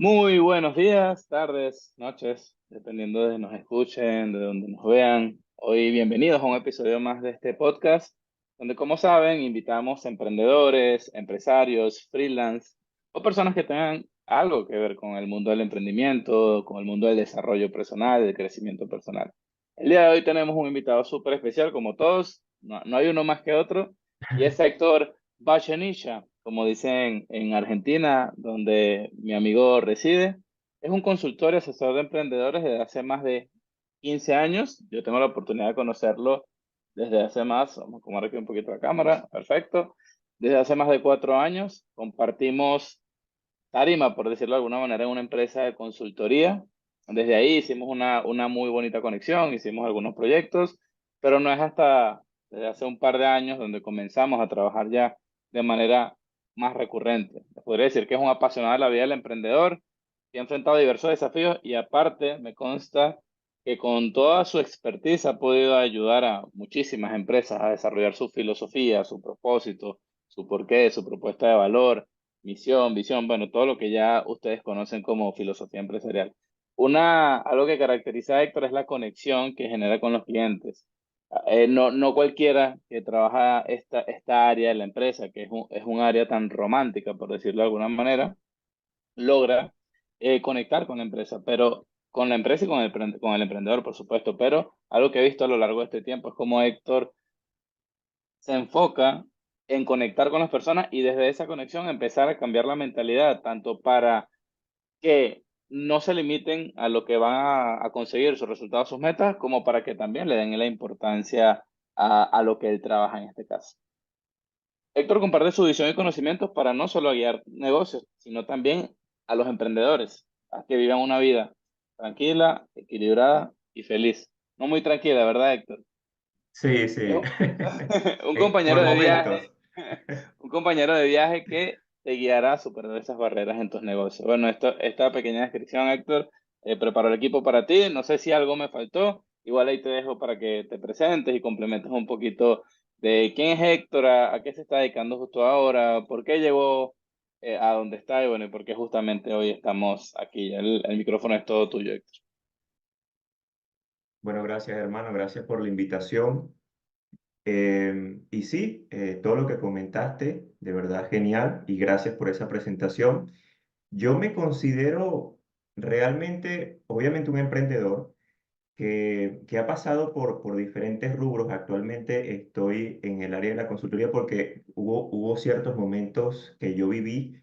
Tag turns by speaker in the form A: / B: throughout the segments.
A: Muy buenos días, tardes, noches, dependiendo de donde nos escuchen, de donde nos vean. Hoy bienvenidos a un episodio más de este podcast, donde como saben, invitamos a emprendedores, empresarios, freelance o personas que tengan algo que ver con el mundo del emprendimiento, con el mundo del desarrollo personal, del crecimiento personal. El día de hoy tenemos un invitado súper especial, como todos, no hay uno más que otro, y es Héctor Bachenicha, como dicen en Argentina, donde mi amigo reside. Es un consultor y asesor de emprendedores desde hace más de 15 años. Yo tengo la oportunidad de conocerlo desde hace más, vamos a acomodar aquí un poquito la cámara, perfecto. Desde hace más de 4 años compartimos tarima, por decirlo de alguna manera, en una empresa de consultoría. Desde ahí hicimos una muy bonita conexión, hicimos algunos proyectos, pero no es hasta desde hace un par de años donde comenzamos a trabajar ya de manera más recurrente. Les podría decir que es un apasionado de la vida del emprendedor, que ha enfrentado diversos desafíos y aparte me consta que con toda su expertise ha podido ayudar a muchísimas empresas a desarrollar su filosofía, su propósito, su porqué, su propuesta de valor, misión, visión, bueno, todo lo que ya ustedes conocen como filosofía empresarial. Algo que caracteriza a Héctor es la conexión que genera con los clientes. No cualquiera que trabaja esta área de la empresa, que es un área tan romántica, por decirlo de alguna manera, logra conectar con la empresa, pero con la empresa y con el emprendedor, por supuesto. Pero algo que he visto a lo largo de este tiempo es como Héctor se enfoca en conectar con las personas y desde esa conexión empezar a cambiar la mentalidad, tanto para que no se limiten a lo que van a conseguir, sus resultados, sus metas, como para que también le den la importancia a lo que él trabaja en este caso. Héctor comparte su visión y conocimientos para no solo guiar negocios, sino también a los emprendedores, a que vivan una vida tranquila, equilibrada y feliz. No muy tranquila, ¿verdad, Héctor?
B: Sí,
A: Es
B: sí.
A: un un compañero
B: Por
A: de
B: momentos.
A: viaje, un compañero de viaje que te guiará a superar esas barreras en tus negocios. Bueno, esta pequeña descripción, Héctor, preparó el equipo para ti. No sé si algo me faltó. Igual ahí te dejo para que te presentes y complementes un poquito de quién es Héctor, a qué se está dedicando justo ahora, por qué llegó a donde está y bueno, y por qué justamente hoy estamos aquí. El micrófono es todo tuyo, Héctor.
B: Bueno, gracias hermano, gracias por la invitación. Y sí, todo lo que comentaste, de verdad genial y gracias por esa presentación. Yo me considero realmente, obviamente un emprendedor que ha pasado por diferentes rubros. Actualmente estoy en el área de la consultoría porque hubo ciertos momentos que yo viví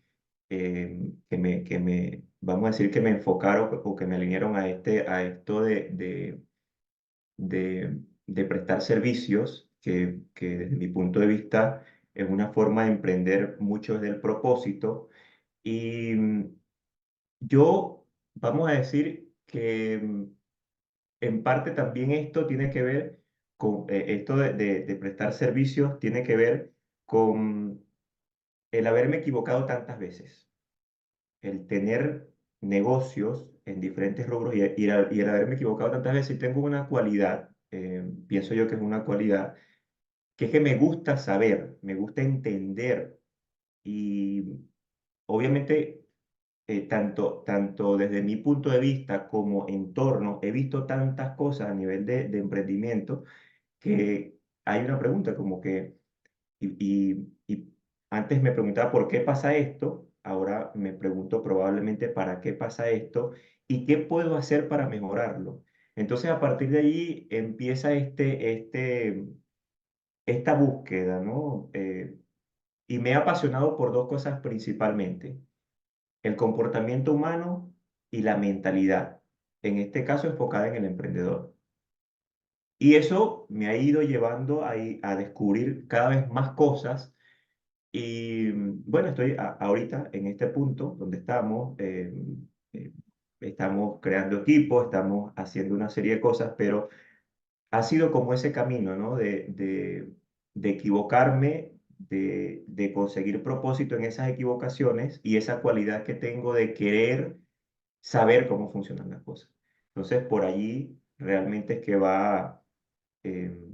B: vamos a decir, que me enfocaron o que me alinearon a esto de prestar servicios, que desde mi punto de vista es una forma de emprender mucho desde el propósito. Y yo, vamos a decir que en parte también esto tiene que ver con, esto de prestar servicios tiene que ver con el haberme equivocado tantas veces, el tener negocios en diferentes rubros y el haberme equivocado tantas veces. Tengo una cualidad, pienso yo que es una cualidad, que es que me gusta saber, me gusta entender y obviamente tanto desde mi punto de vista como entorno, he visto tantas cosas a nivel de emprendimiento que hay una pregunta como que, y antes me preguntaba por qué pasa esto, ahora me pregunto probablemente para qué pasa esto y qué puedo hacer para mejorarlo. Entonces a partir de ahí empieza esta búsqueda, ¿no? Y me ha apasionado por dos cosas principalmente: el comportamiento humano y la mentalidad, en este caso enfocada en el emprendedor. Y eso me ha ido llevando a descubrir cada vez más cosas. Y bueno, estoy ahorita en este punto donde eh, estamos creando equipo, estamos haciendo una serie de cosas, pero ha sido como ese camino, ¿no? De equivocarme, de conseguir propósito en esas equivocaciones y esa cualidad que tengo de querer saber cómo funcionan las cosas. Entonces, por allí realmente es que va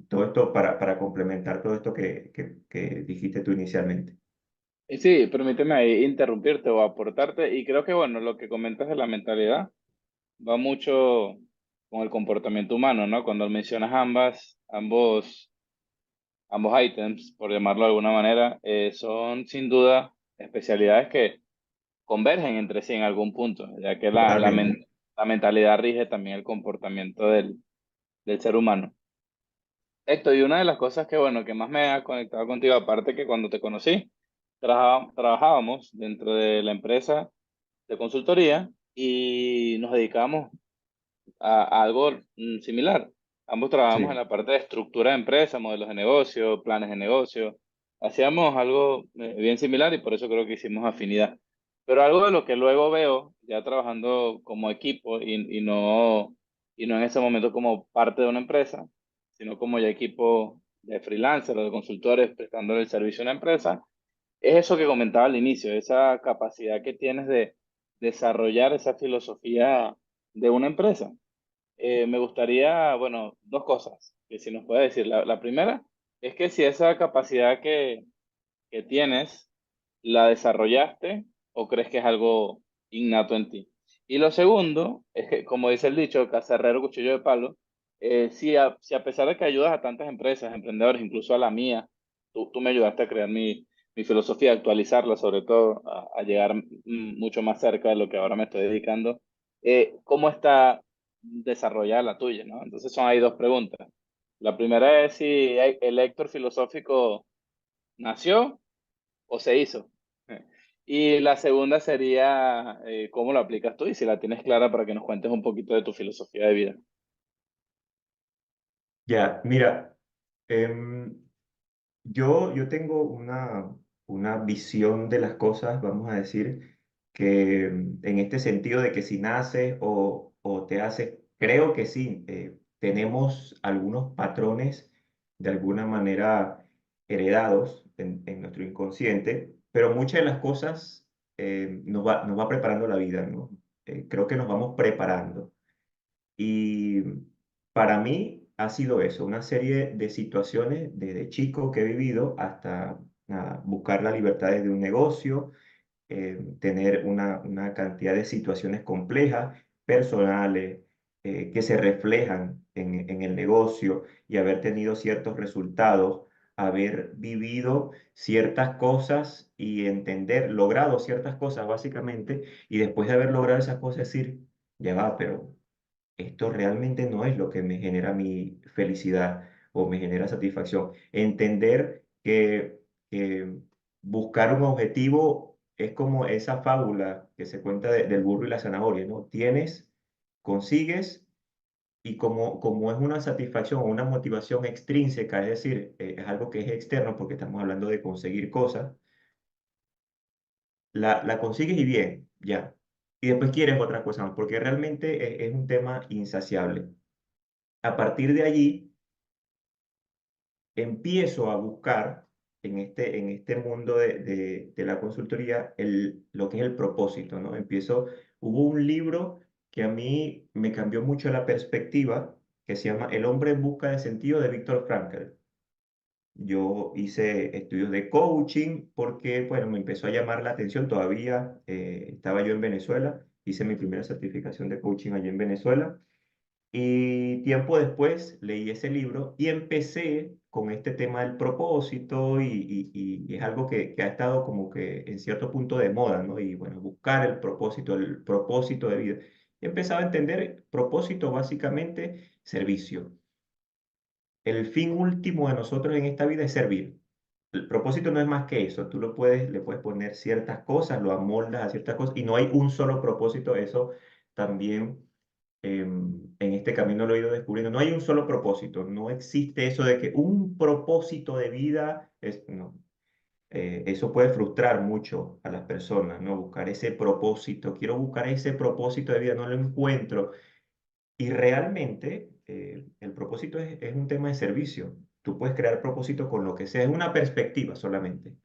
B: todo esto para complementar todo esto que dijiste tú inicialmente.
A: Y sí, permíteme ahí interrumpirte o aportarte. Y creo que, bueno, lo que comentas de la mentalidad va mucho con el comportamiento humano, ¿no? Cuando mencionas ambos ítems, por llamarlo de alguna manera, son sin duda especialidades que convergen entre sí en algún punto, ya que
B: Totalmente.
A: la mentalidad rige también el comportamiento del ser humano. Héctor, y una de las cosas que, bueno, que más me ha conectado contigo, aparte que cuando te conocí, trabajábamos dentro de la empresa de consultoría y nos dedicamos a algo similar. Ambos trabajamos en
B: Sí,
A: la parte de estructura de empresa, modelos de negocio, planes de negocio. Hacíamos algo bien similar y por eso creo que hicimos afinidad. Pero algo de lo que luego veo, ya trabajando como equipo y no en ese momento como parte de una empresa, sino como ya equipo de freelancers o de consultores prestando el servicio a una empresa, es eso que comentaba al inicio, esa capacidad que tienes de desarrollar esa filosofía de una empresa. Me gustaría, bueno, dos cosas que si nos puede decir. La primera es que si esa capacidad que tienes la desarrollaste o crees que es algo innato en ti. Y lo segundo es que, como dice el dicho, cazarrero cuchillo de palo, si a pesar de que ayudas a tantas empresas, emprendedores, incluso a la mía, tú me ayudaste a crear mi filosofía, a actualizarla sobre todo, a llegar mucho más cerca de lo que ahora me estoy dedicando, ¿cómo está desarrollada la tuya, ¿no? Entonces son ahí dos preguntas. La primera es si el Héctor filosófico nació o se hizo. Y la segunda sería cómo lo aplicas tú y si la tienes clara para que nos cuentes un poquito de tu filosofía de vida.
B: ya, mira, em, yo tengo una visión de las cosas, vamos a decir, que en este sentido de que si naces o te haces, creo que sí, tenemos algunos patrones de alguna manera heredados en nuestro inconsciente, pero muchas de las cosas nos va preparando la vida, ¿no? Creo que nos vamos preparando. Y para mí ha sido eso, una serie de situaciones desde chico que he vivido hasta nada, buscar la libertad de un negocio, tener una cantidad de situaciones complejas, personales, que se reflejan en el negocio y haber tenido ciertos resultados, haber vivido ciertas cosas y entender, logrado ciertas cosas básicamente, y después de haber logrado esas cosas decir, ya va, pero esto realmente no es lo que me genera mi felicidad o me genera satisfacción. Entender que buscar un objetivo es como esa fábula que se cuenta del burro y la zanahoria, ¿no? Tienes, consigues y como es una satisfacción o una motivación extrínseca, es decir, es algo que es externo porque estamos hablando de conseguir cosas, la consigues y bien, ya. Y después quieres otra cosa más, porque realmente es un tema insaciable. A partir de allí, empiezo a buscar en este mundo de la consultoría lo que es el propósito, ¿no? Hubo un libro que a mí me cambió mucho la perspectiva, que se llama El hombre en busca de sentido de Viktor Frankl. Yo hice estudios de coaching porque, bueno, me empezó a llamar la atención. Todavía estaba yo en Venezuela, hice mi primera certificación de coaching allí en Venezuela. Y tiempo después leí ese libro y empecé con este tema del propósito y es algo que ha estado como que en cierto punto de moda, ¿no? Y bueno, buscar el propósito de vida. Y empezaba a entender propósito básicamente servicio. El fin último de nosotros en esta vida es servir. El propósito no es más que eso, le puedes poner ciertas cosas, lo amoldas a ciertas cosas y no hay un solo propósito, eso también en este camino lo he ido descubriendo. No hay un solo propósito, no existe eso de que un propósito de vida es, no, eso puede frustrar mucho a las personas, ¿no? Buscar ese propósito, quiero buscar ese propósito de vida, no lo encuentro. Y realmente el propósito es un tema de servicio. Tú puedes crear propósito con lo que sea, es una perspectiva solamente.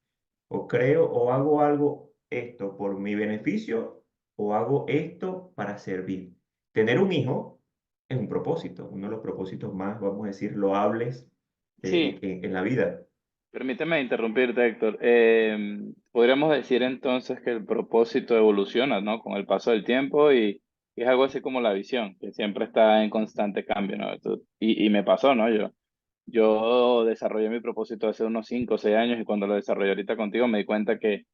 B: O creo o hago algo esto por mi beneficio o hago esto para servir. Tener un hijo es un propósito, uno de los propósitos más, vamos a decir, loables
A: Sí,
B: en la vida.
A: Permíteme interrumpirte, Héctor. Podríamos decir entonces que el propósito evoluciona, ¿no? Con el paso del tiempo y es algo así como la visión, que siempre está en constante cambio, ¿no? Y me pasó, ¿no? Yo desarrollé mi propósito hace unos 5 o 6 años y cuando lo desarrollé ahorita contigo me di cuenta que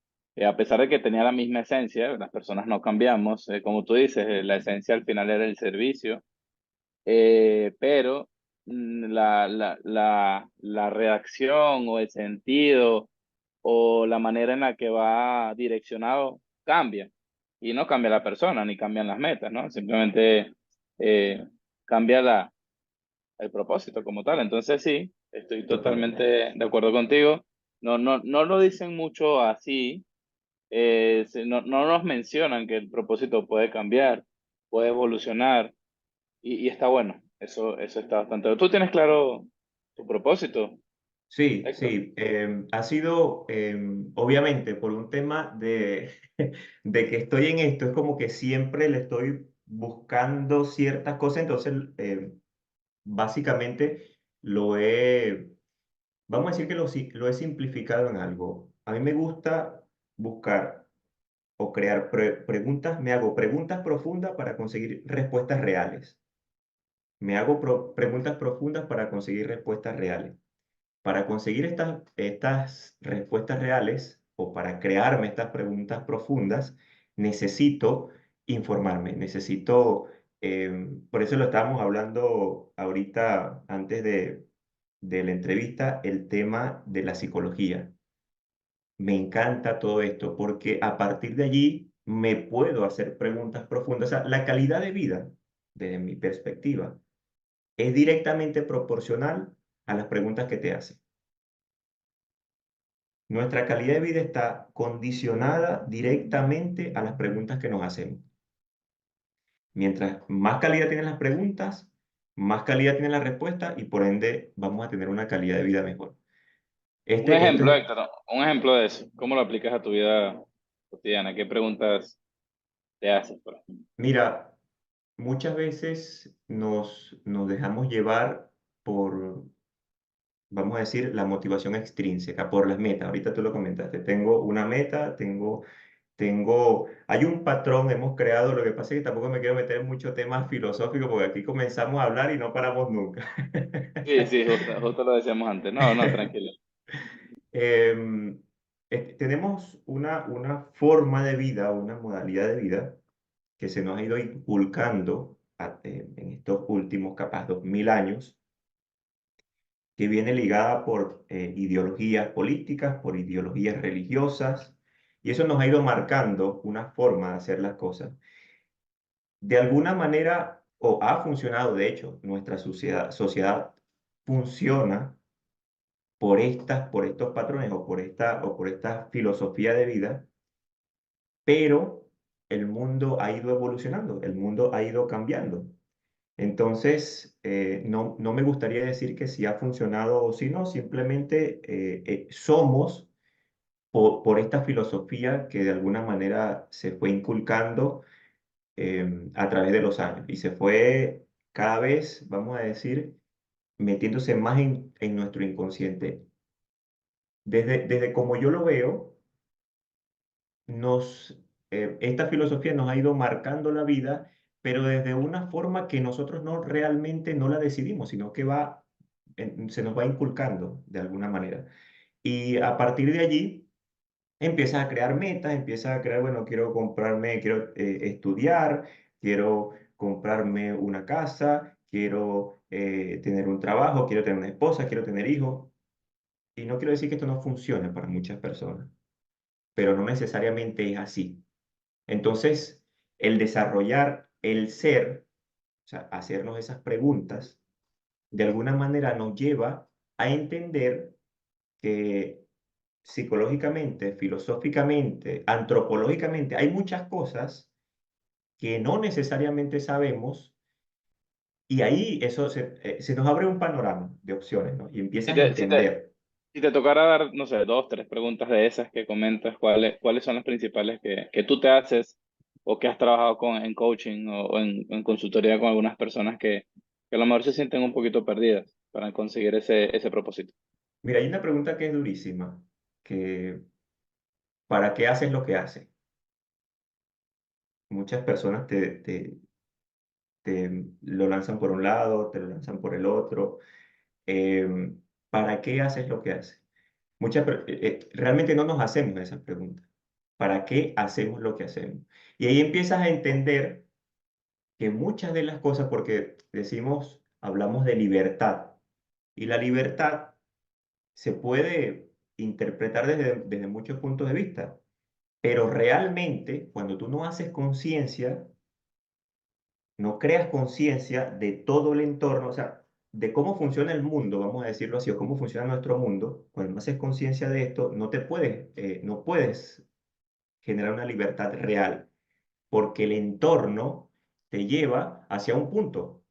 A: a pesar de que tenía la misma esencia, las personas no cambiamos, como tú dices, la esencia al final era el servicio, pero la reacción o el sentido o la manera en la que va direccionado cambia. Y no cambia la persona ni cambian las metas, ¿no? Simplemente eh, cambia el propósito como tal. Entonces sí, estoy
B: Total.
A: totalmente de acuerdo contigo. No lo dicen mucho así, no nos mencionan que el propósito puede cambiar, puede evolucionar y está bueno. Eso está bastante. ¿Tú tienes claro tu propósito,
B: Sí,
A: Héctor?
B: sí, ha sido obviamente por un tema de, de que estoy en esto, es como que siempre le estoy buscando ciertas cosas, entonces básicamente lo he, vamos a decir que lo he simplificado en algo. A mí me gusta buscar o crear preguntas, me hago preguntas profundas para conseguir respuestas reales. Me hago preguntas profundas para conseguir respuestas reales. Para conseguir estas respuestas reales o para crearme estas preguntas profundas, necesito informarme, necesito, por eso lo estábamos hablando ahorita antes de la entrevista, el tema de la psicología. Me encanta todo esto porque a partir de allí me puedo hacer preguntas profundas. O sea, la calidad de vida, desde mi perspectiva, es directamente proporcional a las preguntas que te haces. Nuestra calidad de vida está condicionada directamente a las preguntas que nos hacemos. Mientras más calidad tienen las preguntas, más calidad tienen las respuestas y por ende vamos a tener una calidad de vida mejor.
A: Un
B: Esto
A: ejemplo,
B: es,
A: Héctor, ¿no? Un ejemplo de eso. ¿Cómo lo aplicas a tu vida cotidiana? ¿Qué preguntas te haces, por ejemplo?
B: mira, muchas veces nos dejamos llevar por, vamos a decir, la motivación extrínseca, por las metas. Ahorita tú lo comentaste, tengo una meta, hay un patrón, hemos creado, lo que pasa es que tampoco me quiero meter en muchos temas filosóficos porque aquí comenzamos a hablar y no paramos nunca.
A: Sí, sí, justo lo decíamos antes. No, tranquilo.
B: Em, tenemos una forma de vida, una modalidad de vida que se nos ha ido inculcando en estos últimos, capaz, 2000 años, que viene ligada por ideologías políticas, por ideologías religiosas, y eso nos ha ido marcando una forma de hacer las cosas. De alguna manera, o ha funcionado, de hecho, nuestra sociedad funciona por estos patrones o por esta filosofía de vida, pero el mundo ha ido evolucionando, el mundo ha ido cambiando. Entonces, no me gustaría decir que si ha funcionado o si no, simplemente somos por esta filosofía que de alguna manera se fue inculcando a través de los años y se fue cada vez, vamos a decir, metiéndose más en nuestro inconsciente. Desde como yo lo veo, esta filosofía nos ha ido marcando la vida, pero desde una forma que nosotros no realmente no la decidimos, sino que se nos va inculcando de alguna manera. Y a partir de allí empiezas a crear metas, empiezas a crear, bueno, quiero estudiar, quiero comprarme una casa, quiero tener un trabajo, quiero tener una esposa, quiero tener hijos. Y no quiero decir que esto no funcione para muchas personas, pero no necesariamente es así. Entonces, el desarrollar el ser, o sea, hacernos esas preguntas, de alguna manera nos lleva a entender que psicológicamente, filosóficamente, antropológicamente, hay muchas cosas que no necesariamente sabemos y ahí se nos abre un panorama de opciones, ¿no? Y
A: Si
B: empiezas a
A: te, si te,
B: entender.
A: si te tocara dar, no sé, dos, tres preguntas de esas que comentas, ¿cuáles son las principales que tú te haces o que has trabajado en coaching o en consultoría con algunas personas que a lo mejor se sienten un poquito perdidas para conseguir ese propósito?
B: Mira, hay una pregunta que es durísima, que ¿para qué haces lo que haces? Muchas personas te lo lanzan por un lado, te lo lanzan por el otro. Eh, ¿Para qué haces lo que haces? Realmente no nos hacemos esas preguntas. ¿Para qué hacemos lo que hacemos? Y ahí empiezas a entender que muchas de las cosas, porque decimos, hablamos de libertad, y la libertad se puede interpretar desde muchos puntos de vista, pero realmente cuando tú no haces conciencia, no creas conciencia de todo el entorno, o sea, de cómo funciona el mundo, vamos a decirlo así, o cómo funciona nuestro mundo, cuando no haces conciencia de esto, no puedes generar una libertad real, porque el entorno te lleva hacia un punto.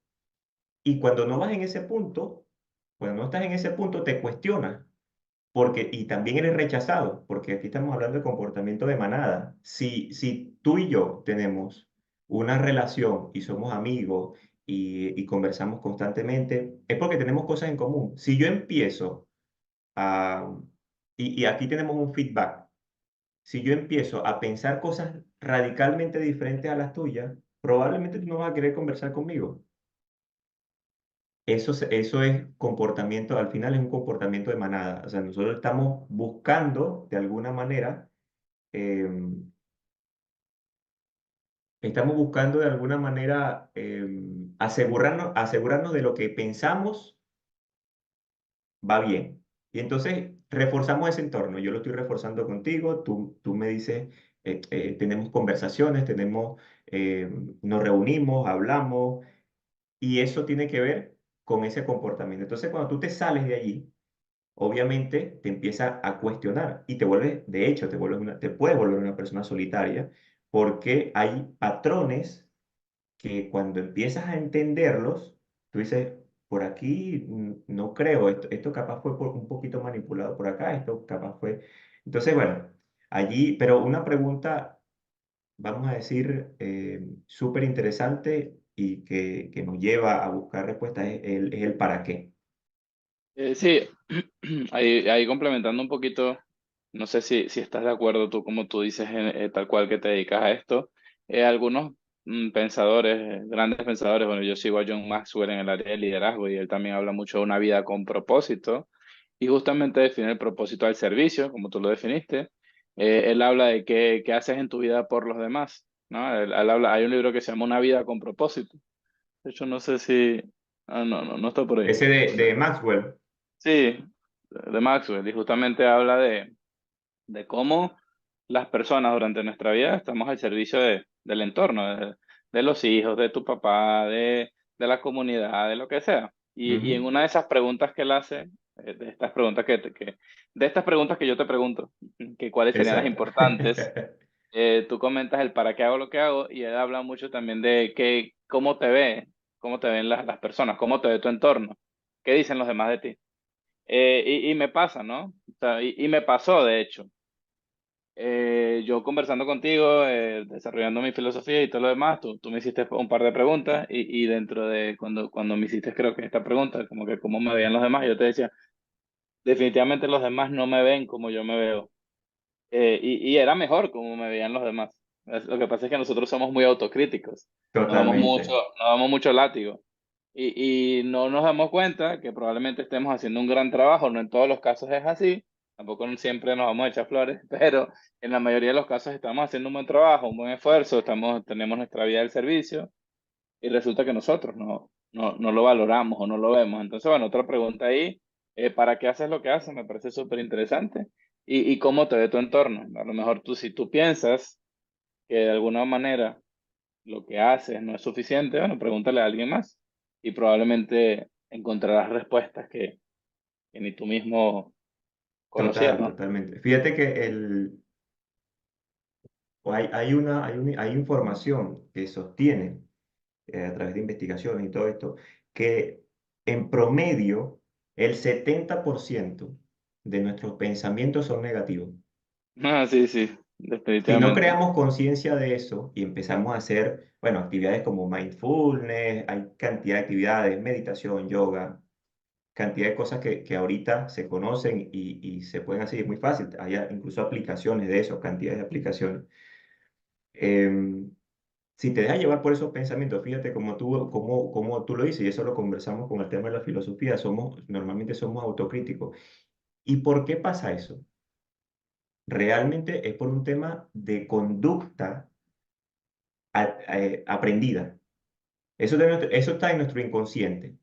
B: Y cuando no vas en ese punto, cuando no estás en ese punto, te cuestionas. Porque, y también eres rechazado, porque aquí estamos hablando de comportamiento de manada. Si tú y yo tenemos una relación y somos amigos y conversamos constantemente, es porque tenemos cosas en común. Si yo empiezo a, y aquí tenemos un feedback, si yo empiezo a pensar cosas radicalmente diferentes a las tuyas, probablemente tú no vas a querer conversar conmigo. Eso es comportamiento, al final es un comportamiento de manada. O sea, nosotros estamos buscando, de alguna manera, eh, asegurarnos de lo que pensamos va bien. Y entonces reforzamos ese entorno. Yo lo estoy reforzando contigo, tú me dices, tenemos conversaciones, eh, nos reunimos, hablamos, y eso tiene que ver con ese comportamiento. Entonces, cuando tú te sales de allí, obviamente te empieza a cuestionar y te vuelves, de hecho, te puedes volver una persona solitaria porque hay patrones que cuando empiezas a entenderlos, tú dices, por aquí no creo, esto capaz fue un poquito manipulado por acá, esto capaz fue... Entonces, bueno, allí, pero una pregunta, vamos a decir, súper interesante y que nos lleva a buscar respuestas es el para qué.
A: Sí, ahí complementando un poquito, no sé si estás de acuerdo tú, como tú dices, tal cual que te dedicas a esto. Algunos pensadores, grandes pensadores, bueno, yo sigo a John Maxwell en el área de liderazgo y él también habla mucho de una vida con propósito y justamente define el propósito al servicio, como tú lo definiste. Él habla de qué haces en tu vida por los demás, ¿no? Él habla, hay un libro que se llama Una vida con propósito. De hecho, no sé si... Ah, no está por ahí.
B: Ese de Maxwell.
A: Sí, de Maxwell, y justamente habla de cómo las personas durante nuestra vida estamos al servicio del entorno, de los hijos, de tu papá, de la comunidad, de lo que sea. Y en
B: Ujú.
A: una de esas preguntas que él hace, de estas preguntas que yo te pregunto, que cuáles serían las
B: Exacto.
A: importantes, tú comentas el para qué hago lo que hago, y él habla mucho también de cómo te ven las personas, cómo te ve tu entorno, qué dicen los demás de ti. Y me pasa, ¿no? O sea, y me pasó, de hecho. Yo conversando contigo, desarrollando mi filosofía y todo lo demás, tú me hiciste un par de preguntas y dentro de cuando me hiciste creo que esta pregunta, como que cómo me veían los demás, yo te decía, definitivamente los demás no me ven como yo me veo. Y era mejor como me veían los demás. Lo que pasa es que nosotros somos muy autocríticos,
B: Totalmente.
A: nos damos mucho látigo y no nos damos cuenta que probablemente estemos haciendo un gran trabajo, no en todos los casos es así, tampoco siempre nos vamos a echar flores, pero en la mayoría de los casos estamos haciendo un buen trabajo, un buen esfuerzo, tenemos nuestra vida del servicio y resulta que nosotros no lo valoramos o no lo vemos. Entonces, bueno, otra pregunta ahí, ¿para qué haces lo que haces? Me parece súper interesante. Y cómo te ve tu entorno. A lo mejor tú, si tú piensas que de alguna manera lo que haces no es suficiente, bueno, pregúntale a alguien más y probablemente encontrarás respuestas que ni tú mismo conocías, ¿no?
B: Totalmente. Fíjate que hay información que sostiene a través de investigaciones y todo esto, que en promedio el 70% de nuestros pensamientos son negativos.
A: Ah, sí, sí,
B: Si no
A: definitivamente.
B: creamos conciencia de eso y empezamos a hacer, bueno, actividades como mindfulness, hay cantidad de actividades, meditación, yoga, cantidad de cosas que ahorita se conocen y se pueden hacer, es muy fácil. Hay incluso aplicaciones de eso, cantidades de aplicaciones. Em, si te dejas llevar por esos pensamientos, fíjate cómo tú lo dices, y eso lo conversamos con el tema de la filosofía, normalmente somos autocríticos. ¿Y por qué pasa eso? Realmente es por un tema de conducta aprendida. Eso está en nuestro inconsciente.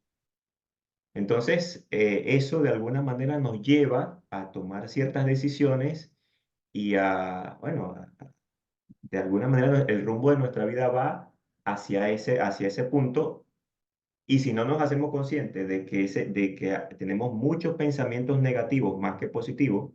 B: Entonces, eso de alguna manera nos lleva a tomar ciertas decisiones y bueno, de alguna manera el rumbo de nuestra vida va hacia ese punto. Y si no nos hacemos conscientes de que tenemos muchos pensamientos negativos más que positivos,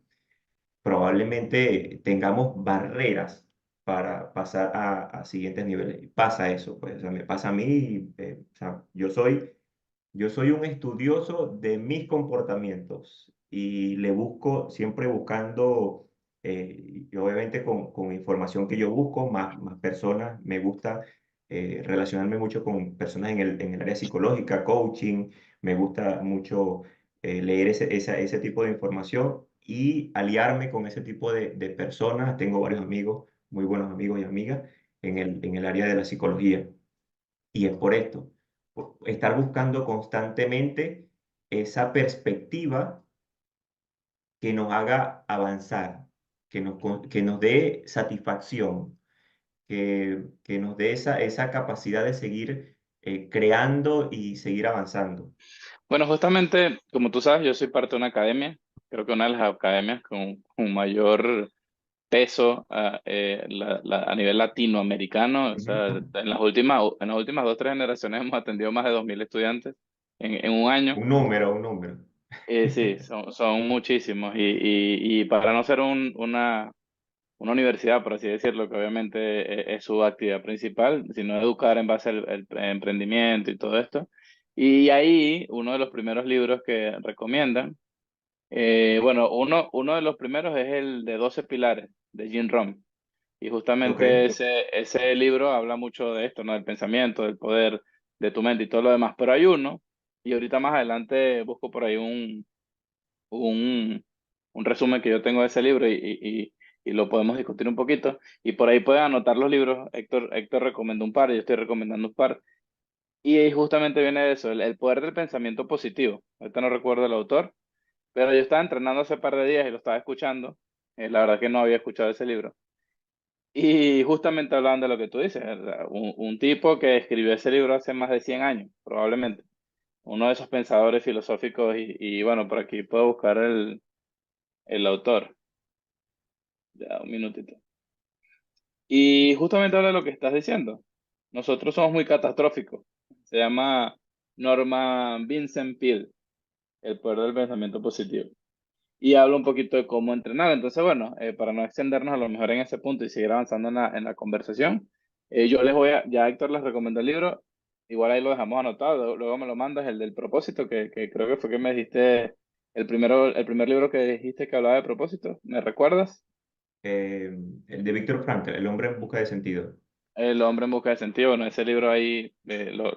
B: probablemente tengamos barreras para pasar a siguientes niveles. Pasa eso, pues, o sea, me pasa a mí, o sea, yo soy un estudioso de mis comportamientos y le busco, siempre buscando, y obviamente con información que yo busco, más personas, me gusta relacionarme mucho con personas en el área psicológica, coaching, me gusta mucho leer ese tipo de información y aliarme con ese tipo de personas. Tengo varios amigos, muy buenos amigos y amigas en el área de la psicología. Y es por esto, por estar buscando constantemente esa perspectiva que nos haga avanzar, que nos dé satisfacción, que nos dé esa capacidad de seguir creando y seguir avanzando.
A: Bueno, justamente, como tú sabes, yo soy parte de una academia, creo que una de las academias con mayor peso a nivel latinoamericano. O sea,
B: Ujú.
A: en las últimas 2, 3 generaciones hemos atendido más de 2.000 estudiantes en un año.
B: Un número.
A: Sí, son muchísimos. Y para no ser una universidad, por así decirlo, que obviamente es su actividad principal, sino educar en base al emprendimiento y todo esto. Y ahí, uno de los primeros libros que recomiendan, bueno, uno de los primeros es el de 12 pilares de Jim Rohn. Y
B: Ok,
A: justamente ese libro habla mucho de esto, ¿no? Del pensamiento, del poder de tu mente y todo lo demás. Pero hay uno, y ahorita más adelante busco por ahí un, un resumen que yo tengo de ese libro y lo podemos discutir un poquito. Y por ahí pueden anotar los libros. Héctor recomendó un par, yo estoy recomendando un par. Y justamente viene de eso, el poder del pensamiento positivo. Ahorita no recuerdo el autor, pero yo estaba entrenando hace par de días y lo estaba escuchando. La verdad que no había escuchado ese libro. Y justamente hablaban de lo que tú dices, ¿verdad? Un tipo que escribió ese libro hace más de 100 años, probablemente. Uno de esos pensadores filosóficos y bueno, por aquí puedo buscar el autor. Ya, un minutito. Y justamente habla de lo que estás diciendo. Nosotros somos muy catastróficos. Se llama Norman Vincent Peale, el poder del pensamiento positivo. Y habla un poquito de cómo entrenar. Entonces, bueno, para no extendernos a lo mejor en ese punto y seguir avanzando en la conversación, yo ya Héctor les recomendó el libro, igual ahí lo dejamos anotado, luego me lo mandas, el del propósito, que creo que fue que me dijiste, el primer libro que dijiste que hablaba de propósito, ¿me recuerdas?
B: eh, el de Víctor Frankl, El hombre en busca de sentido.
A: El hombre en busca de sentido, bueno, ese libro ahí lo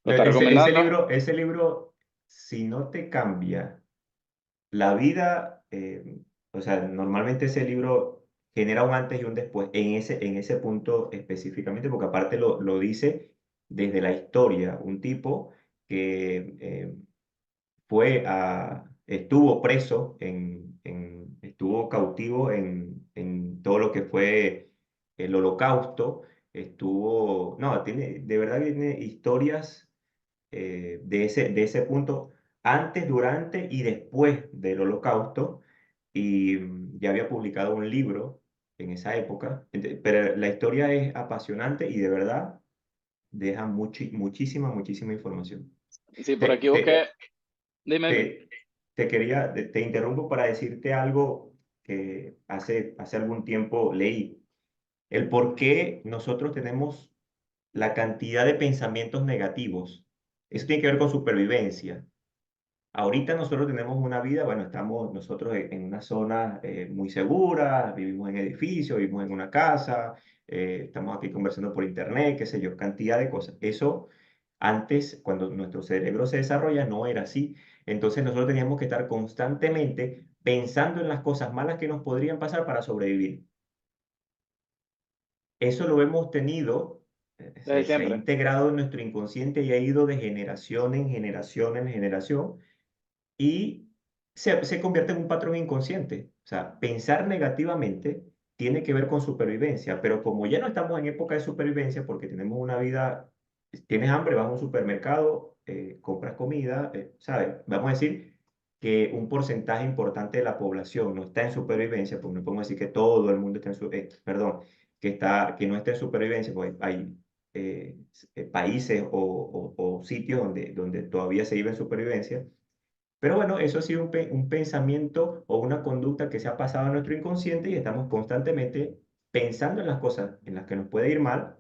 B: No,
A: está
B: ese
A: recomendando.
B: libro, si no te cambia la vida, o sea, normalmente ese libro genera un antes y un después en ese punto específicamente, porque aparte lo dice desde la historia, un tipo que estuvo preso, estuvo cautivo en todo lo que fue el Holocausto, de verdad que tiene historias de ese punto, antes, durante y después del Holocausto, y ya había publicado un libro en esa época, pero la historia es apasionante y de verdad deja muchísima información.
A: Sí, por
B: Te,
A: aquí busqué,
B: te,
A: dime.
B: te, te interrumpo para decirte algo que hace algún tiempo leí, el por qué nosotros tenemos la cantidad de pensamientos negativos. Eso tiene que ver con supervivencia. Ahorita nosotros tenemos una vida, bueno, estamos nosotros en una zona muy segura, vivimos en edificios, vivimos en una casa, estamos aquí conversando por internet, qué sé yo, cantidad de cosas. Eso antes, cuando nuestro cerebro se desarrolla, no era así. Entonces nosotros teníamos que estar constantemente pensando en las cosas malas que nos podrían pasar para sobrevivir. Eso lo hemos tenido,
A: Desde
B: se ha
A: siempre.
B: integrado en nuestro inconsciente y ha ido de generación en generación en generación y se convierte en un patrón inconsciente. O sea, pensar negativamente tiene que ver con supervivencia, pero como ya no estamos en época de supervivencia porque tenemos una vida, tienes hambre, vas a un supermercado, compras comida, ¿sabes? Vamos a decir que un porcentaje importante de la población no está en supervivencia, porque no podemos decir que todo el mundo está en perdón, que no está en supervivencia, pues hay países o sitios donde todavía se vive en supervivencia, pero bueno, eso ha sido un pensamiento o una conducta que se ha pasado a nuestro inconsciente y estamos constantemente pensando en las cosas en las que nos puede ir mal,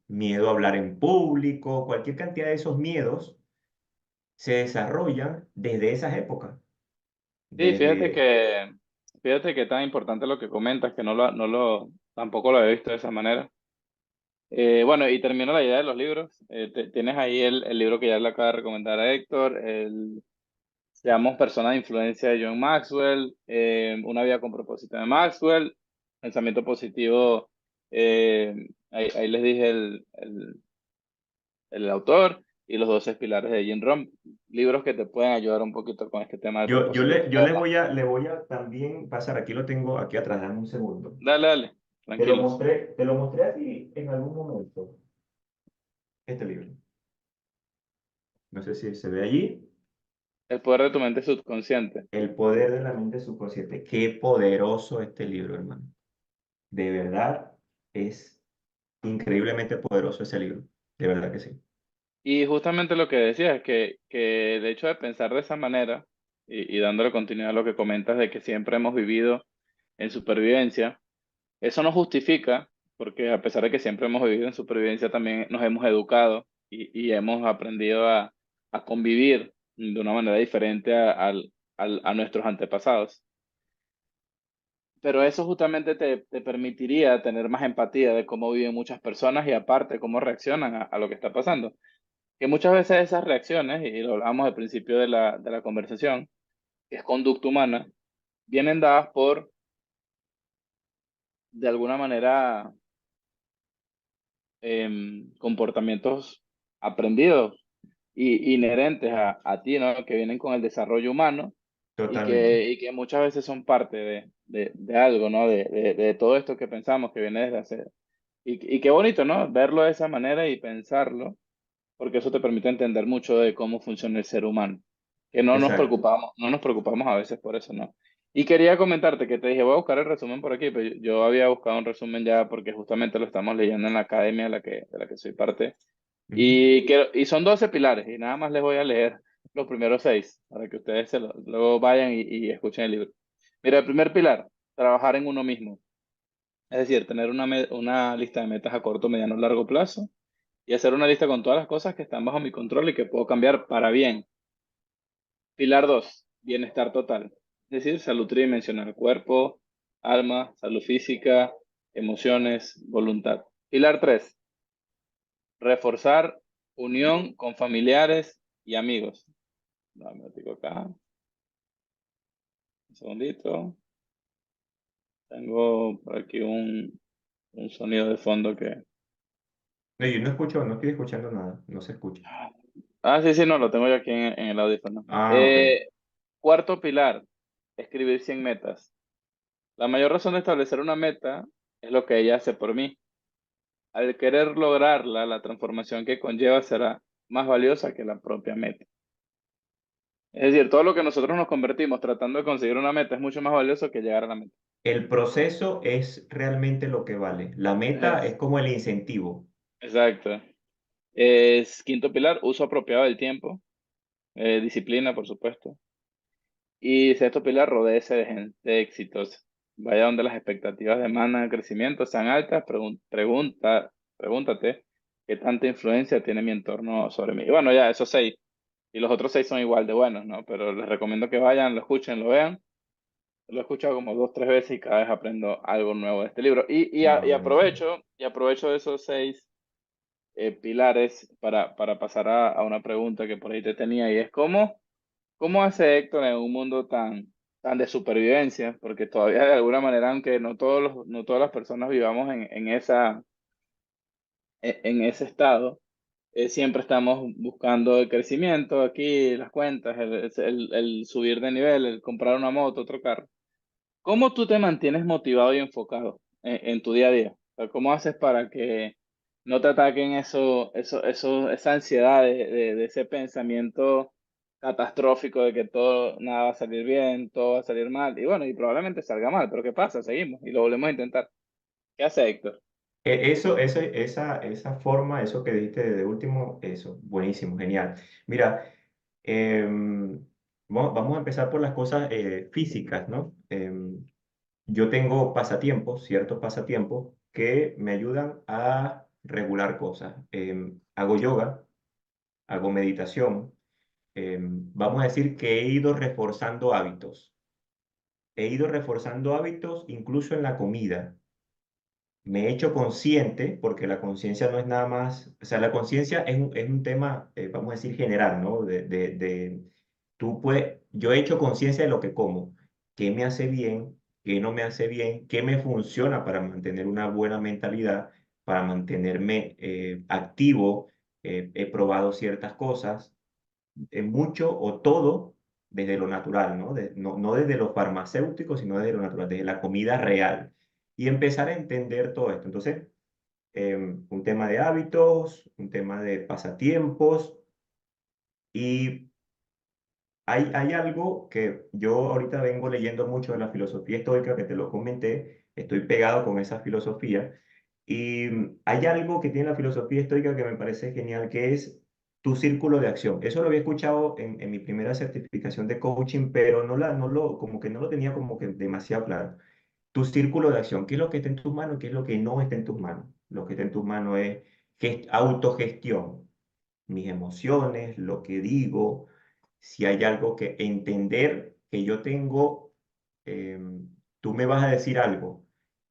B: miedo a hablar en público, cualquier cantidad de esos miedos se desarrollan desde esas épocas.
A: Sí,
B: Desde,
A: fíjate que tan importante lo que comentas, que tampoco lo he visto de esa manera. Bueno, y termino la idea de los libros. Tienes ahí el libro que ya le acaba de recomendar a Héctor, se llama Personas de Influencia de John Maxwell, Una vida con propósito de Maxwell, Pensamiento positivo, ahí les dije el autor, y Los 12 pilares de Jim Rohn, libros que te pueden ayudar un poquito con este tema del propósito.
B: yo le voy a también pasar, aquí lo tengo aquí atrás, dame un segundo.
A: Dale, dale, tranquilos.
B: Te lo mostré así en algún momento, este libro. No sé si se ve allí.
A: El poder de tu mente subconsciente.
B: El poder de la mente subconsciente. Qué poderoso este libro, hermano. De verdad, es increíblemente poderoso ese libro. De verdad que sí.
A: Y justamente lo que decía es que el hecho de pensar de esa manera y dándole continuidad a lo que comentas de que siempre hemos vivido en supervivencia, eso no justifica, porque a pesar de que siempre hemos vivido en supervivencia, también nos hemos educado y hemos aprendido a convivir de una manera diferente a nuestros antepasados. Pero eso justamente te permitiría tener más empatía de cómo viven muchas personas y aparte cómo reaccionan a lo que está pasando. Que muchas veces esas reacciones, y lo hablamos al principio de la conversación, que es conducta humana, vienen dadas por, de alguna manera, comportamientos aprendidos y inherentes a ti, ¿no? Que vienen con el desarrollo humano y
B: Totalmente.
A: que muchas veces son parte de algo, ¿no? De todo esto que pensamos que viene desde hace. Y qué bonito, ¿no? Verlo de esa manera y pensarlo, porque eso te permite entender mucho de cómo funciona el ser humano. Que
B: Exacto.
A: no nos preocupamos a veces por eso, ¿no? Y quería comentarte que te dije, voy a buscar el resumen por aquí, pero yo había buscado un resumen ya porque justamente lo estamos leyendo en la academia de la que soy parte.
B: Ujú.
A: Y son 12 pilares, y nada más les voy a leer los primeros 6 para que ustedes luego vayan y escuchen el libro. Mira, el primer pilar, trabajar en uno mismo. Es decir, tener una lista de metas a corto, mediano, largo plazo y hacer una lista con todas las cosas que están bajo mi control y que puedo cambiar para bien. Pilar 2, bienestar total. Es decir, salud tridimensional, cuerpo, alma, salud física, emociones, voluntad. Pilar 3, reforzar unión con familiares y amigos. Dame un minutico acá, un segundito. Tengo por aquí un sonido de fondo que...
B: No, yo no escucho, no estoy escuchando nada. No se escucha.
A: Ah, sí, sí, no, lo tengo yo aquí en el audífono.
B: Ah, ok.
A: Cuarto pilar, escribir 100 metas. La mayor razón de establecer una meta es lo que ella hace por mí. Al querer lograrla, la transformación que conlleva será más valiosa que la propia meta. Es decir, todo lo que nosotros nos convertimos tratando de conseguir una meta es mucho más valioso que llegar a la meta.
B: El proceso es realmente lo que vale. La meta es
A: Es-
B: como el incentivo.
A: exacto. Quinto pilar, uso apropiado del tiempo, disciplina, por supuesto. Y sexto pilar, rodéese de gente exitosa. Vaya donde las expectativas demandan crecimiento sean altas, pregúntate qué tanta influencia tiene mi entorno sobre mí. Y bueno, ya, esos 6. Y los otros 6 son igual de buenos, ¿no? Pero les recomiendo que vayan, lo escuchen, lo vean. Lo he escuchado como 2, 3 veces y cada vez aprendo algo nuevo de este libro. Y, y, a-
B: No,
A: y
B: buenísimo.
A: aprovecho, y aprovecho de esos 6 pilares para pasar a una pregunta que por ahí te tenía y es ¿cómo hace Héctor en un mundo tan de supervivencia? Porque todavía de alguna manera, aunque no todas las personas vivamos en ese estado, siempre estamos buscando el crecimiento aquí, las cuentas, el subir de nivel, el comprar una moto, otro carro. ¿Cómo tú te mantienes motivado y enfocado en tu día a día? O sea, ¿cómo haces para que no te ataquen esa ansiedad de ese pensamiento catastrófico de que todo, nada va a salir bien, todo va a salir mal? Y bueno, y probablemente salga mal, pero ¿qué pasa? Seguimos y lo volvemos a intentar. ¿Qué hace Héctor?
B: Esa forma, eso que dijiste de último, eso, buenísimo, genial. Mira, vamos a empezar por las cosas físicas, ¿no? Yo tengo pasatiempos, ciertos pasatiempos, que me ayudan a regular cosas. Hago yoga, hago meditación. Vamos a decir que he ido reforzando hábitos. He ido reforzando hábitos incluso en la comida. Me he hecho consciente, porque la conciencia no es nada más, o sea, la conciencia es un tema, vamos a decir, general, ¿no? Tú puedes, yo he hecho conciencia de lo que como, qué me hace bien, qué no me hace bien, qué me funciona para mantener una buena mentalidad, para mantenerme activo. He probado ciertas cosas, mucho o todo desde lo natural, ¿no? No desde lo farmacéutico, sino desde lo natural, desde la comida real. Y empezar a entender todo esto. Entonces, un tema de hábitos, un tema de pasatiempos y hay algo que yo ahorita vengo leyendo mucho de la filosofía estoica, que te lo comenté, estoy pegado con esa filosofía, y hay algo que tiene la filosofía estoica que me parece genial, que es tu círculo de acción. Eso lo había escuchado en mi primera certificación de coaching, pero como que no lo tenía como que demasiado claro. Tu círculo de acción, ¿qué es lo que está en tus manos? ¿Qué es lo que no está en tus manos? Lo que está en tus manos es autogestión, mis emociones, lo que digo, si hay algo que entender que yo tengo, tú me vas a decir algo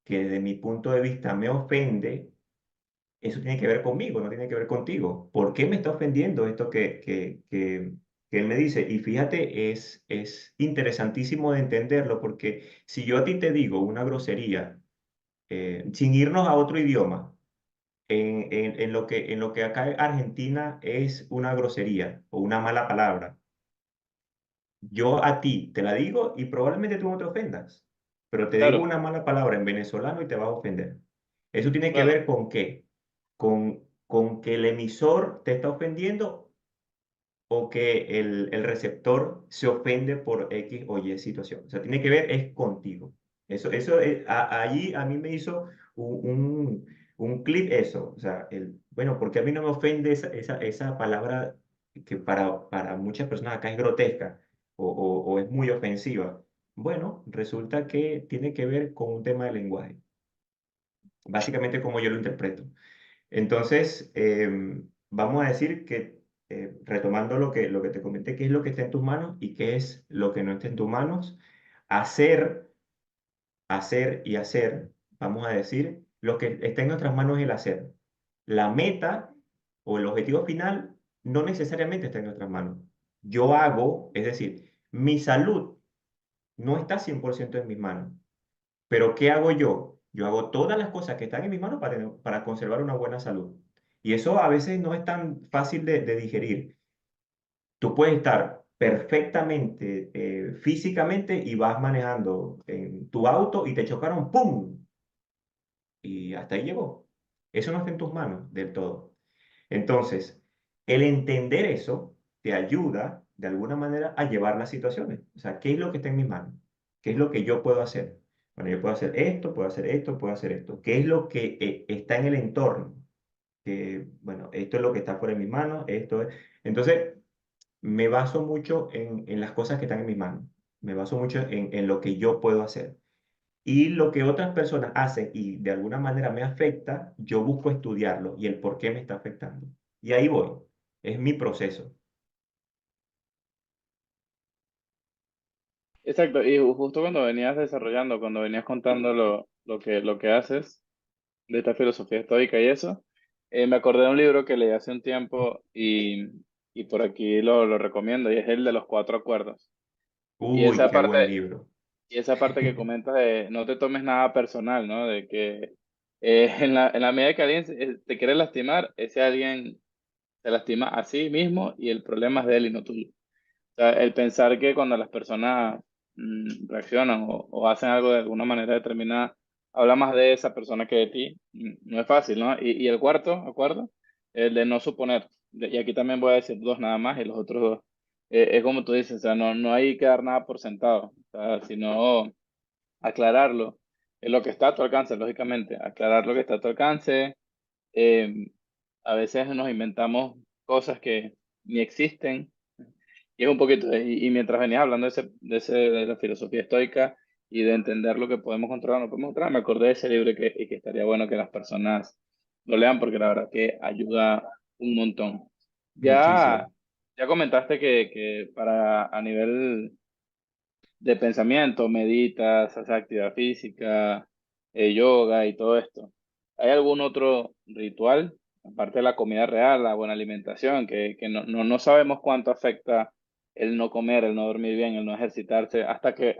B: que desde mi punto de vista me ofende, eso tiene que ver conmigo, no tiene que ver contigo. ¿Por qué me está ofendiendo esto que él me dice? Y fíjate, es interesantísimo de entenderlo porque si yo a ti te digo una grosería, sin irnos a otro idioma, en lo que acá en Argentina es una grosería o una mala palabra, yo a ti te la digo y probablemente tú no te ofendas, pero te digo
A: Claro,
B: una mala palabra en venezolano y te vas a ofender. ¿Eso tiene que
A: claro,
B: ver con qué? Con que el emisor te está ofendiendo o que el receptor se ofende por X o Y situación. O sea, tiene que ver es contigo. Allí a mí me hizo un clip eso. O sea, bueno, porque a mí no me ofende esa palabra que para muchas personas acá es grotesca o es muy ofensiva. Bueno, resulta que tiene que ver con un tema de lenguaje. Básicamente como yo lo interpreto. Entonces, vamos a decir que, retomando lo que te comenté, qué es lo que está en tus manos y qué es lo que no está en tus manos, hacer, hacer y hacer, vamos a decir, lo que está en nuestras manos es el hacer. La meta o el objetivo final no necesariamente está en nuestras manos. Yo hago, es decir, mi salud no está 100% en mis manos. Pero ¿qué hago yo? Yo hago todas las cosas que están en mis manos para conservar una buena salud. Y eso a veces no es tan fácil de digerir. Tú puedes estar perfectamente físicamente y vas manejando en tu auto y te chocaron, ¡pum! Y hasta ahí llegó. Eso no está en tus manos del todo. Entonces, el entender eso te ayuda de alguna manera a llevar las situaciones. O sea, ¿qué es lo que está en mis manos? ¿Qué es lo que yo puedo hacer? Bueno, yo puedo hacer esto, puedo hacer esto, puedo hacer esto. ¿Qué es lo que está en el entorno? Que, bueno, esto es lo que está fuera de mis manos, esto es. Entonces, me baso mucho en las cosas que están en mis manos. Me baso mucho en lo que yo puedo hacer. Y lo que otras personas hacen y de alguna manera me afecta, yo busco estudiarlo y el por qué me está afectando. Y ahí voy. Es mi proceso.
A: exacto. Y justo cuando venías desarrollando, cuando venías contando lo que haces de esta filosofía estoica y eso. Me acordé de un libro que leí hace un tiempo y por aquí lo recomiendo, y es el de los cuatro acuerdos. Y
B: Uy,
A: esa
B: qué
A: parte,
B: buen libro.
A: y esa parte que comentas de no te tomes nada personal, ¿no? De que en la medida que alguien te quiere lastimar, ese alguien se lastima a sí mismo y el problema es de él y no tuyo. O sea, el pensar que cuando las personas reaccionan o hacen algo de alguna manera determinada, habla más de esa persona que de ti, no es fácil, ¿no? Y el cuarto acuerdo, el de no suponer. Y aquí también voy a decir dos nada más y los otros dos. Es como tú dices, o sea, no hay que dar nada por sentado, o sea, sino aclararlo. Es lo que está a tu alcance, lógicamente. Aclarar lo que está a tu alcance. eh, a veces nos inventamos cosas que ni existen y es un poquito, y mientras venías hablando de la filosofía estoica y de entender lo que podemos controlar o no podemos controlar, me acordé de ese libro y que estaría bueno que las personas lo lean porque la verdad que ayuda un montón. Ya,
B: Muchísimo.
A: ya comentaste que para a nivel de pensamiento, meditas, haces actividad física, yoga y todo esto. ¿Hay algún otro ritual, aparte de la comida real, la buena alimentación, que no sabemos cuánto afecta el no comer, el no dormir bien, el no ejercitarse, hasta que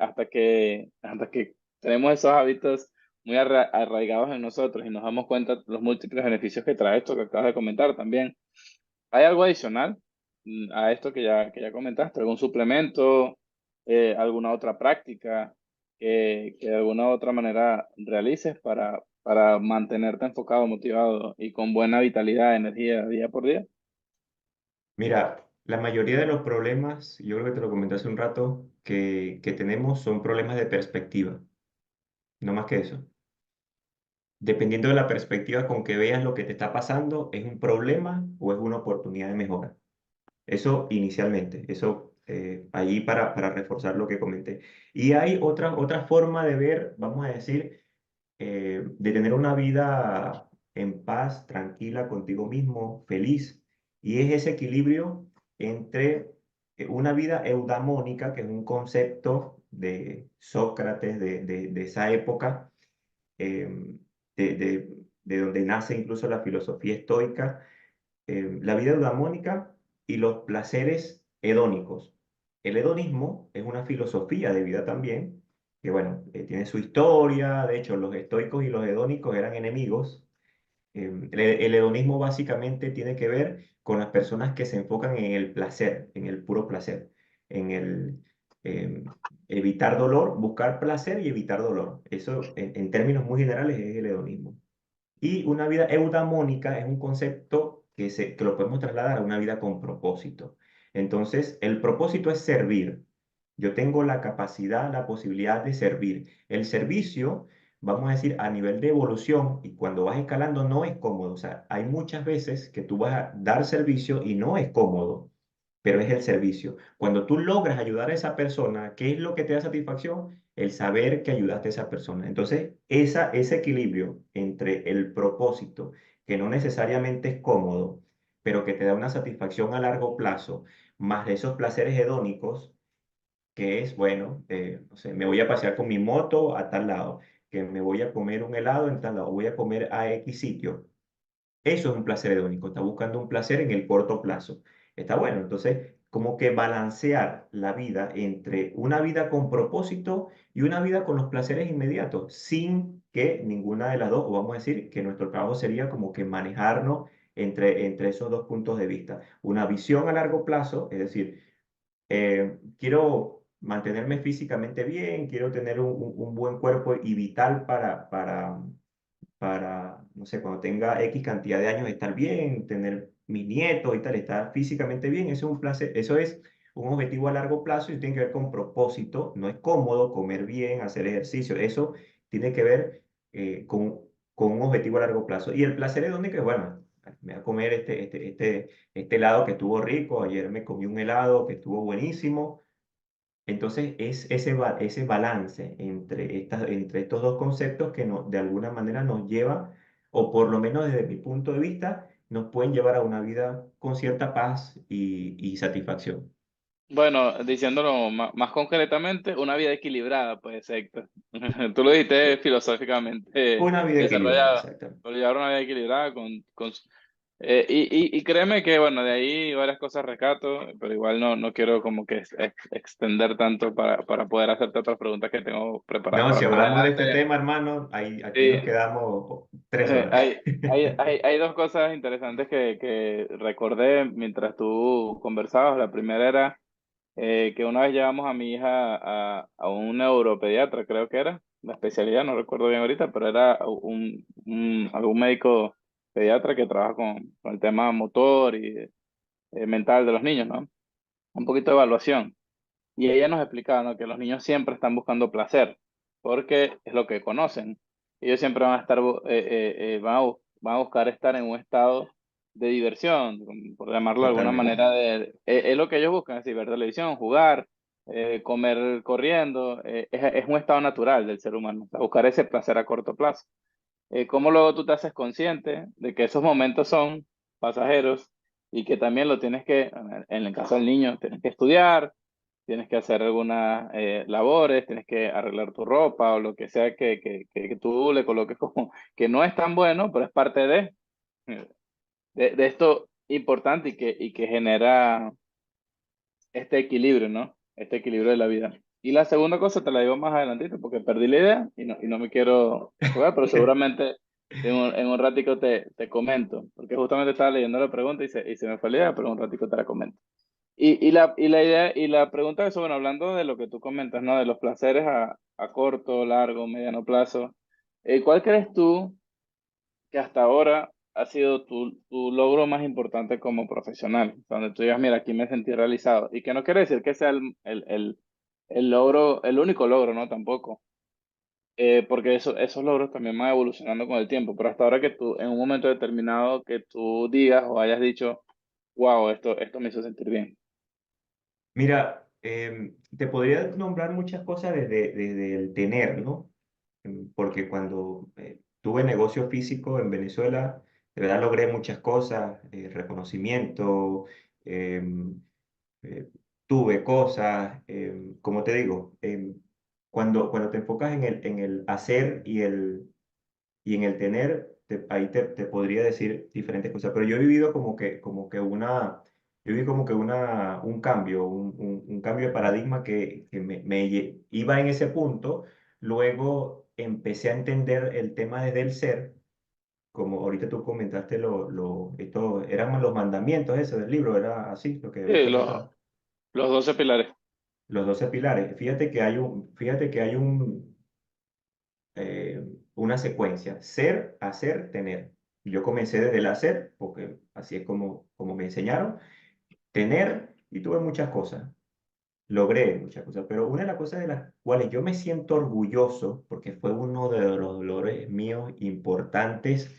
A: tenemos esos hábitos muy arraigados en nosotros y nos damos cuenta de los múltiples beneficios que trae esto que acabas de comentar también? ¿Hay algo adicional a esto que ya comentaste? ¿Algún suplemento? ¿Alguna otra práctica que de alguna u otra manera realices para mantenerte enfocado, motivado y con buena vitalidad, energía día por día?
B: Mira, la mayoría de los problemas, yo creo que te lo comenté hace un rato, que tenemos son problemas de perspectiva, no más que eso. Dependiendo de la perspectiva con que veas lo que te está pasando, ¿es un problema o es una oportunidad de mejora? Eso inicialmente, eso ahí para reforzar lo que comenté. Y hay otra forma de ver, vamos a decir, de tener una vida en paz, tranquila contigo mismo, feliz. Y es ese equilibrio entre una vida eudamónica, que es un concepto de Sócrates, de esa época, eh, de, de- de donde nace incluso la filosofía estoica, la vida eudamónica y los placeres hedónicos. El hedonismo es una filosofía de vida también, que bueno, tiene su historia. De hecho, los estoicos y los hedónicos eran enemigos. El hedonismo básicamente tiene que ver con las personas que se enfocan en el placer, en el puro placer, en el em, evitar dolor, buscar placer y evitar dolor. Eso en términos muy generales es el hedonismo. Y una vida eudamónica es un concepto que lo podemos trasladar a una vida con propósito. Entonces, el propósito es servir. Yo tengo la capacidad, la posibilidad de servir. El servicio, vamos a decir, a nivel de evolución, y cuando vas escalando no es cómodo. O sea, hay muchas veces que tú vas a dar servicio y no es cómodo, pero es el servicio. Cuando tú logras ayudar a esa persona, ¿qué es lo que te da satisfacción? El saber que ayudaste a esa persona. Entonces, ese equilibrio entre el propósito, que no necesariamente es cómodo, pero que te da una satisfacción a largo plazo, más de esos placeres hedónicos, que es, bueno, no sé, me voy a pasear con mi moto a tal lado, que me voy a comer un helado en tal lado, voy a comer a X sitio. Eso es un placer hedónico, está buscando un placer en el corto plazo. Está bueno, entonces, como que balancear la vida entre una vida con propósito y una vida con los placeres inmediatos, sin que ninguna de las dos, o vamos a decir que nuestro trabajo sería como que manejarnos entre esos dos puntos de vista. Una visión a largo plazo, es decir, quiero mantenerme físicamente bien, quiero tener un buen cuerpo y vital para, no sé, cuando tenga X cantidad de años estar bien, tener mis nietos y tal, estar físicamente bien. Eso es un placer, eso es un objetivo a largo plazo y tiene que ver con propósito. No es cómodo comer bien, hacer ejercicio. Eso tiene que ver con un objetivo a largo plazo. Y el placer es donde que, bueno, me voy a comer este helado que estuvo rico. Ayer me comí un helado que estuvo buenísimo. Entonces es ese balance entre estos dos conceptos que de alguna manera nos lleva, o por lo menos desde mi punto de vista, nos pueden llevar a una vida con cierta paz y satisfacción.
A: Bueno, diciéndolo más concretamente, una vida equilibrada, pues, Héctor. Tú lo dijiste filosóficamente
B: Una vida equilibrada,
A: desarrollada,
B: exactamente.
A: pero llevar una vida equilibrada Y créeme que, bueno, de ahí varias cosas rescato, pero igual no quiero como que extender tanto para poder hacerte otras preguntas que tengo preparadas
B: No,
A: para
B: si
A: más
B: hablamos de este
A: adelante.
B: tema, hermano, ahí, aquí nos
A: Sí,
B: quedamos 3 horas.
A: hay dos cosas interesantes que recordé mientras tú conversabas. La primera era que una vez llevamos a mi hija a un neuropediatra, creo que era, la especialidad, no recuerdo bien ahorita, pero era algún médico pediatra que trabaja con el tema motor y mental de los niños, ¿no? Un poquito de evaluación. Y ella nos explicaba, ¿no? Que los niños siempre están buscando placer, porque es lo que conocen. Ellos siempre van a estar, van a buscar estar en un estado de diversión, por llamarlo de alguna
B: Totalmente.
A: manera, es lo que ellos buscan, es decir, ver televisión, jugar, comer corriendo, es un estado natural del ser humano, o sea, buscar ese placer a corto plazo. ¿Cómo luego tú te haces consciente de que esos momentos son pasajeros y que también lo tienes que, en el caso del niño, tienes que estudiar, tienes que hacer algunas labores, tienes que arreglar tu ropa o lo que sea que tú le coloques como que no es tan bueno, pero es parte de esto importante y que genera este equilibrio, ¿no? Este equilibrio de la vida. Y la segunda cosa te la digo más adelantito porque perdí la idea y no me quiero jugar, pero seguramente en un ratico te comento, porque justamente estaba leyendo la pregunta y se me fue la idea, pero en un ratico te la comento. Y la idea, y la pregunta es, bueno, hablando de lo que tú comentas, ¿no? De los placeres a corto, largo, mediano plazo, ¿cuál crees tú que hasta ahora ha sido tu logro más importante como profesional? Donde tú digas, mira, aquí me sentí realizado. Y que no quiere decir que sea el logro, el único logro, ¿no? Tampoco. Porque esos logros también van evolucionando con el tiempo. Pero hasta ahora que tú, en un momento determinado, que tú digas o hayas dicho, wow, esto me hizo sentir bien.
B: Mira, te podría nombrar muchas cosas desde el tener, ¿no? Porque cuando tuve negocio físico en Venezuela, de verdad logré muchas cosas, reconocimiento, em, eh, tuve cosas, como te digo, cuando te enfocas en el hacer y en el tener, ahí te podría decir diferentes cosas, pero yo he vivido yo viví como que un cambio, un cambio de paradigma que iba en ese punto, luego empecé a entender el tema desde el ser, como ahorita tú comentaste, esto eran los mandamientos ese del libro, era así lo que había
A: Sí,
B: comentado.
A: los 12 pilares.
B: Los 12 pilares. Fíjate que hay eh, una secuencia, ser, hacer, tener. Yo comencé desde el hacer, porque así es como me enseñaron, tener, y tuve muchas cosas, logré muchas cosas, pero una de las cosas de las cuales yo me siento orgulloso, porque fue uno de los logros míos importantes,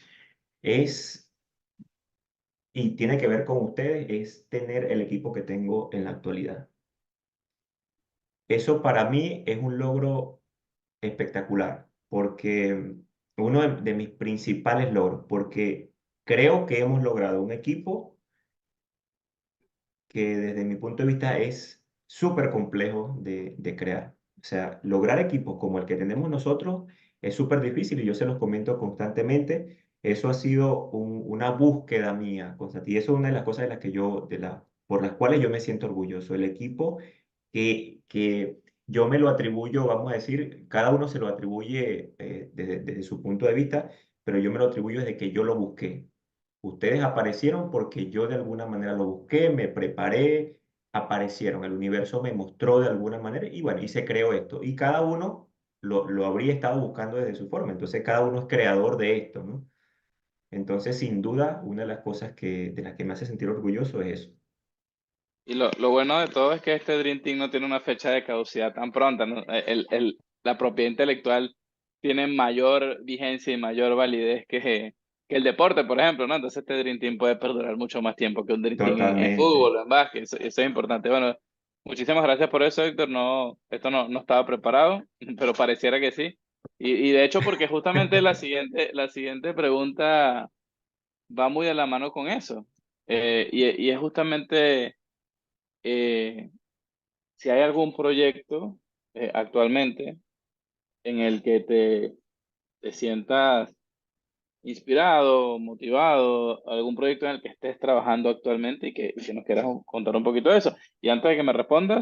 B: es, y tiene que ver con ustedes, es tener el equipo que tengo en la actualidad. Eso para mí es un logro espectacular, porque uno de mis principales logros, porque creo que hemos logrado un equipo que desde mi punto de vista es súper complejo de crear. O sea, lograr equipos como el que tenemos nosotros es súper difícil y yo se los comento constantemente. Eso ha sido una búsqueda mía constante y eso es una de las cosas de las que por las cuales yo me siento orgulloso. El equipo que yo me lo atribuyo, vamos a decir, cada uno se lo atribuye desde su punto de vista, pero yo me lo atribuyo desde que yo lo busqué. Ustedes aparecieron porque yo de alguna manera lo busqué, me preparé, aparecieron, el universo me mostró de alguna manera y bueno, y se creó esto. Y cada uno lo habría estado buscando desde su forma, entonces cada uno es creador de esto, ¿no? Entonces, sin duda, una de las cosas de las que me hace sentir orgulloso es eso.
A: Y lo bueno de todo es que este Dream Team no tiene una fecha de caducidad tan pronta, ¿no? La propiedad intelectual tiene mayor vigencia y mayor validez que el deporte, por ejemplo, ¿no? Entonces este Dream Team puede perdurar mucho más tiempo que un Dream Team en
B: Totalmente.
A: fútbol, en básquet, eso es importante. Bueno, muchísimas gracias por eso, Héctor. No, esto no estaba preparado, pero pareciera que sí. Y de hecho, porque justamente la siguiente pregunta va muy de la mano con eso. Y es justamente eh, si hay algún proyecto actualmente en el que te sientas inspirado, motivado, algún proyecto en el que estés trabajando actualmente y que nos quieras contar un poquito de eso. Y antes de que me respondas,